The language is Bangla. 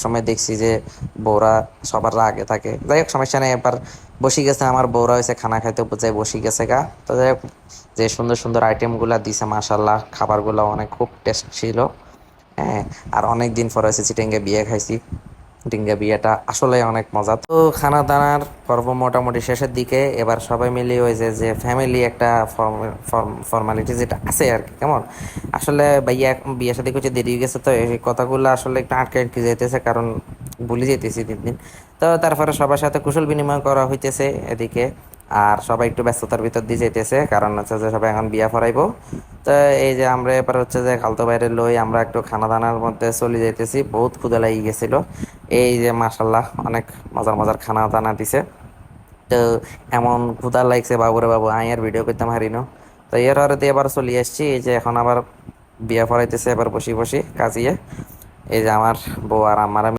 সময় দেখছি যে বউরা সবার আগে থাকে। যাই হোক, সমস্যা নেই। এবার বসে গেছে, আমার বউরা হয়েছে খানা খাইতে বোঝায় বসে গেছে গা। তো যাই হোক, যে সুন্দর সুন্দর আইটেম গুলা দিছে মাশাল্লাহ, খাবারগুলো অনেক খুব টেস্ট ছিল। হ্যাঁ, আর অনেক দিন পরে হচ্ছে চিটেঙ্গে বিয়ে খাইছি। চিটেঙ্গে বিয়েটা আসলে অনেক মজা। তো খানা দানার পর্ব মোটামুটি শেষের দিকে। এবার সবাই মিলে ওই যে ফ্যামিলি একটা ফর্মালিটি যেটা আছে আর কি, কেমন আসলে ভাইয়া বিয়ে শাদী করছে, দেরি হয়ে গেছে, তো এই কথাগুলো আসলে একটু আটকে আটকে যাইতেছে, কারণ ভুলে যেতেছি দিন দিন। তো তারপরে সবার সাথে কুশল বিনিময় করা হইতেছে এদিকে। আর সবাই একটু ব্যস্ততার ভিতর দিয়ে যেতেছে, কারণ হচ্ছে যে সবাই এখন বিয়া ফরাইবো। তো এই যে আমরা এবার হচ্ছে যে খালতো বাইরে লই আমরা একটু খানা দানার মধ্যে চলে যাইতেছি। বহুত ক্ষুদা লাগি গেছিল। এই যে মাশাল্লাহ অনেক মজার মজার খানা দানা দিছে। তো এমন ক্ষুধা লাগছে বাবুরে বাবু, আই আর ভিডিও করতাম হারিনো। তো এর আর দিয়ে এবার চলে আসছি, এই যে এখন আবার বিয়া পড়াইতেছে এবার বসি বসি কাজিয়ে। এই যে আমার বউ আর আমার